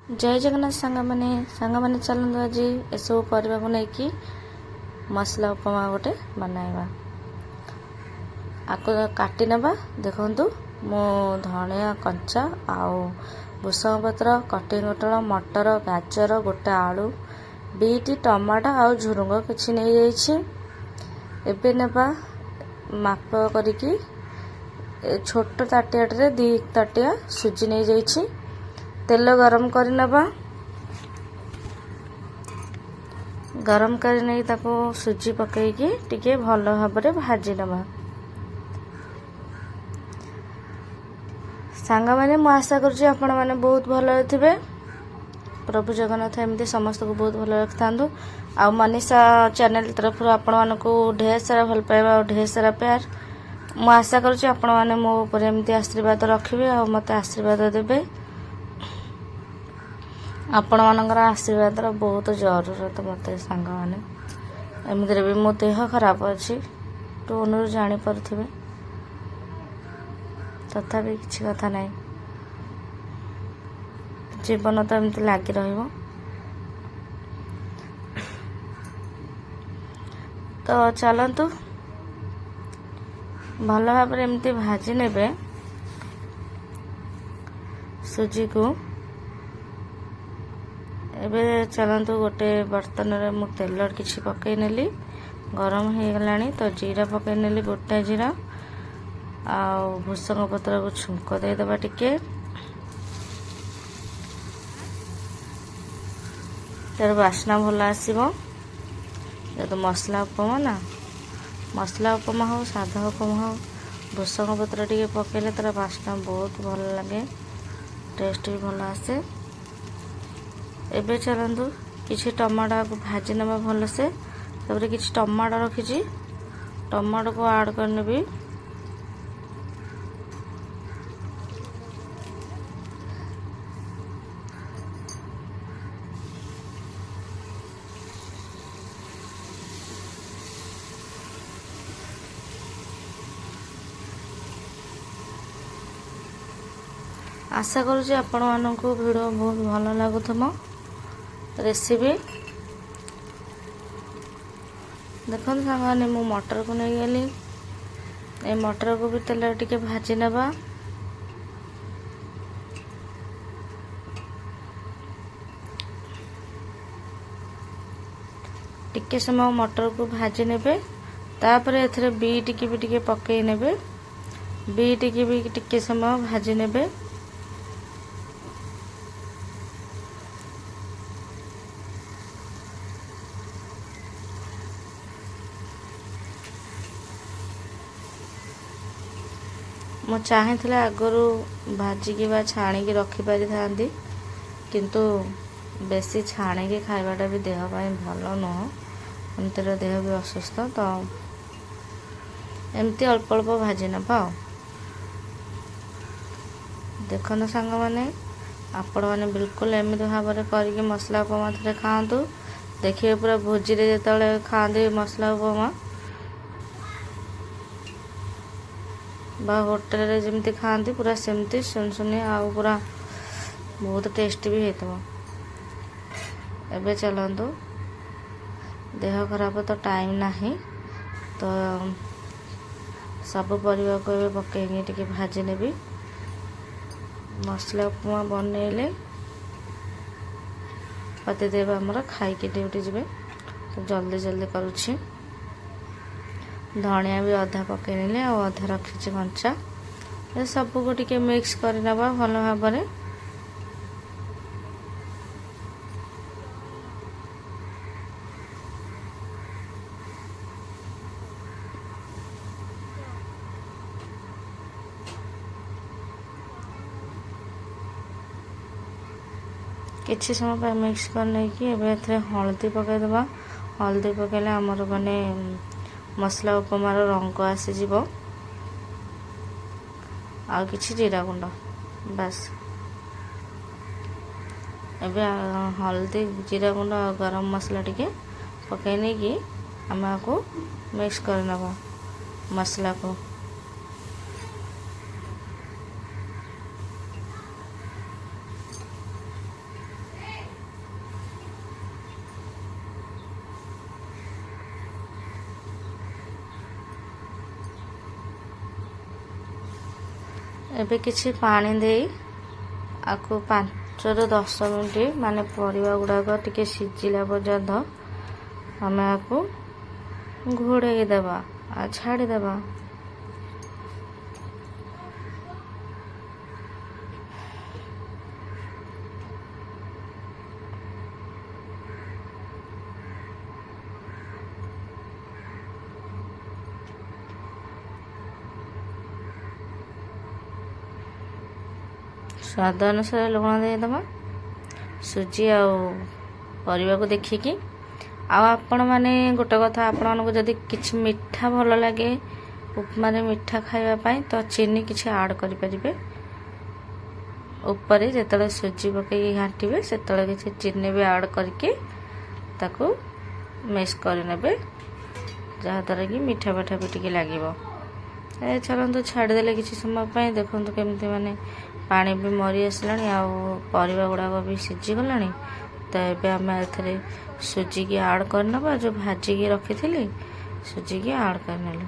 जय जगन्नाथ सांग मैंने चलते आज एसबू करने को लेकिन मसला उपमा गोटे बनाइबा। आपको काटी नबा देखु मो धनिया कंचा आउ भूसंग पत्र कटिंग गोटल मटर गाजर गोटे आलू बीट टमाटो आउ झुरुंग किसी नहीं जाइए। एबे नेबा माप करिकी छोट ताटियाटे 2 ताटिया सुजी नहीं जाइए। तेल गरम कर नबा। गरम कर नहीं ताको सुजी पकईकी टिके भल भाव भाजी नबा। सांग मैंने मु आशा करुँच आपण मैंने बहुत भल थे। प्रभु जगन्नाथ एमती समस्त को बहुत भल रखि था। मनीषा चैनल तरफ आपण मानक ढेर सारा भल पाइबा और ढेर सारा प्यार। मु आशा करुँच आपण मैंने मो ऊपर एमती आशीर्वाद रखिए और मत आशीर्वाद देवे। आपण मानकर आशीर्वाद बहुत जरूरत मत सांग मैंने एमती भी मो देह खराब अच्छी टोन जापे तथापि किसी कथा नहीं जीवन तो एमती लगी रहिबो। तो चलतु भल भाव एमती भाजी नेबे सुजी को। एबे चलतु गोटे बर्तन रे मु तेल किछि पकई नेली गरम हो गलानी तो जीरा पकई नेली गोटा जीरा आ भूसंग पत्र को छुंक दे दबा टिके तार बास्ना भल आसीबो। तो मसला उपमा ना मसला उपमा हो साधा उपमा हो भूसंग पत्र टिके पकेले तार बास्ना बहुत भल लगे टेस्ट भी भल आसे। एबे चलतु किसी टमाटो को भाजी नवा भल से तापर किसी टमाटो रखी टमाटो को ऐड करनेबी। आशा करुँच आपण मानक वीडियो बहुत भल लगुम रेसिपी। देखो सांगने मु मटर को नहीं गली ए मटर को भी तेल टिके भाजी नबा। टिके समय मटर को भाजी नेबे तापर एथरे बीट की भी टिके पकई नेबे बीट की भी टिके समय भाजी नेबे। मु चाहे आगरू भाजिकी बा छाणिकी रखिपारि था किंतु बेसी छाणिकी खाइबाटा भी देह पाई भल नुह एमतीर देह भी असुस्थ तो एमती अल्प अल्प भाजी नबा। देखो सांग मैंने आपण मैंने बिल्कुल एमती भाव करके मसला उपमा थे खातु देखिए पूरा भोजी रे जो खाते मसला उपमा बा होटेल रे जमती खाती पूरा सेमती सुनसुनी आउ पूरा बहुत टेस्टी भी होता। एबे चलतु देह खराब तो टाइम नहीं तो सब परिवा को एबे पकईकी टिके भाजी नेबी। मसला उपमा बनइले पतिदेव आमर खाइकी ड्यूटी जीवे तो जल्दी जल्दी करुछि। धनिया भी अधा पकईने और अधा रखी कंचा सबको टिके मिक्स कर नबा भल भाव। किछि समय पर मिक्स करने की एबे हल्दी पकई दबा। हल्दी पकईले आमर माने मसला उपमार रंग आसीज आ किछि जीरा गुंड बस। एबे हल्दी जीरा गुंड और गरम मसला टिके पकई नहीं कि आम आपको मिक्स कर नबा मसला को। ଏବେ କିଛି ପାଣି ଦେଇ ଆକୁ 5 ରୁ 10 ମିନିଟ୍ ମାନେ ପରିବା ଗୁଡ଼ାକ ଟିକେ ସିଝିଲା ପର୍ଯ୍ୟନ୍ତ ଆମେ ଆକୁ ଘୋଡ଼େଇ ଦେବା ଆଉ ଛାଡ଼ିଦେବା। ସ୍ୱାଦ ଅନୁସାରେ ଲୁଣ ଦେଇଦେବା, ସୁଜି ଆଉ ପରିବାକୁ ଦେଖିକି। ଆଉ ଆପଣମାନେ ଗୋଟେ କଥା, ଆପଣମାନଙ୍କୁ ଯଦି କିଛି ମିଠା ଭଲ ଲାଗେ ଉପମାରେ ମିଠା ଖାଇବା ପାଇଁ ତ ଚିନି କିଛି ଆଡ଼୍ କରିପାରିବେ। ଉପରେ ଯେତେବେଳେ ସୁଜି ପକାଇକି ଘାଣ୍ଟିବେ ସେତେବେଳେ କିଛି ଚିନି ବି ଆଡ଼୍ କରିକି ତାକୁ ମିକ୍ସ କରିନେବେ, ଯାହାଦ୍ୱାରା କି ମିଠା ମିଠା ବି ଟିକେ ଲାଗିବ। ଚାଲନ୍ତୁ ଛାଡ଼ିଦେଲେ କିଛି ସମୟ ପାଇଁ। ଦେଖନ୍ତୁ କେମିତି ମାନେ ପାଣି ବି ମରି ଆସିଲାଣି ଆଉ ପରିବା ଗୁଡ଼ାକ ବି ସିଝିଗଲାଣି। ତ ଏବେ ଆମେ ଏଥିରେ ସୁଜିକି ଆଡ଼୍ କରିନେବା, ଯେଉଁ ଭାଜିକି ରଖିଥିଲି ସୁଜିକି ଆଡ଼୍ କରିନେଲୁ।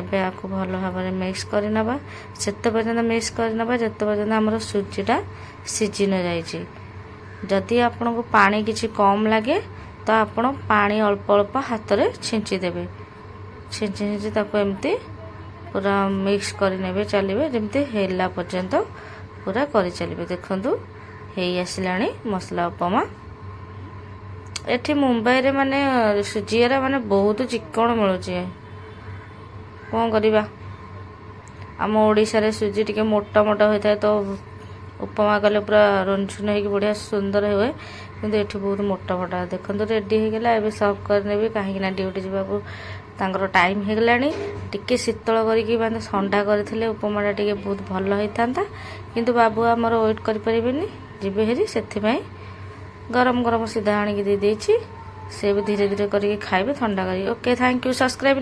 ଏବେ ଆକୁ ଭଲ ଭାବରେ ମିକ୍ସ କରିନେବା। ସେତେ ପର୍ଯ୍ୟନ୍ତ ମିକ୍ସ କରିନେବା ଯେତେ ପର୍ଯ୍ୟନ୍ତ ଆମର ସୁଜିଟା ସିଝି ନ ଯାଇଛି। ଯଦି ଆପଣଙ୍କୁ ପାଣି କିଛି କମ୍ ଲାଗେ ତ ଆପଣ ପାଣି ଅଳ୍ପ ଅଳ୍ପ ହାତରେ ଛିଞ୍ଚି ଦେବେ। ଛିଞ୍ଚି ଛିଞ୍ଚି ତାକୁ ଏମିତି ପୁରା ମିକ୍ସ କରିନେବେ, ଚାଲିବେ ଯେମିତି ହେଲା ପର୍ଯ୍ୟନ୍ତ ପୁରା କରିଚାଲିବେ। ଦେଖନ୍ତୁ ହେଇ ଆସିଲାଣି ମସଲା ଉପମା। ଏଠି ମୁମ୍ବାଇରେ ମାନେ ସୁଜିରା ମାନେ ବହୁତ ଚିକ୍କଣ ମିଳୁଛି। କ'ଣ କରିବା, ଆମ ଓଡ଼ିଶାରେ ସୁଜି ଟିକେ ମୋଟା ମୋଟା ହୋଇଥାଏ ତ ଉପମା କଲେ ପୁରା ରନ୍ସୁନ ହେଇକି ବଢ଼ିଆ ସୁନ୍ଦର ହୁଏ, କିନ୍ତୁ ଏଠି ବହୁତ ମୋଟା ମୋଟା। ଦେଖନ୍ତୁ ରେଡ଼ି ହେଇଗଲା। ଏବେ ସର୍ଭ କରିନେବି, କାହିଁକିନା ଡ୍ୟୁଟି ଯିବାକୁ ତାଙ୍କର ଟାଇମ୍ ହେଇଗଲାଣି। ଟିକେ ଶୀତଳ କରିକି ମାନେ ଥଣ୍ଡା କରିଥିଲେ ଉପମାଟା ଟିକେ ବହୁତ ଭଲ ହେଇଥାନ୍ତା, କିନ୍ତୁ ବାବୁ ଆମର ୱେଟ୍ କରିପାରିବେନି, ଯିବେ ହେରି। ସେଥିପାଇଁ ଗରମ ଗରମ ସିଧା ଆଣିକି ଦେଇଦେଇଛି। ସେ ବି ଧୀରେ ଧୀରେ କରିକି ଖାଇବେ ଥଣ୍ଡା କରିକି। Okay, thank you. ସବସ୍କ୍ରାଇବ୍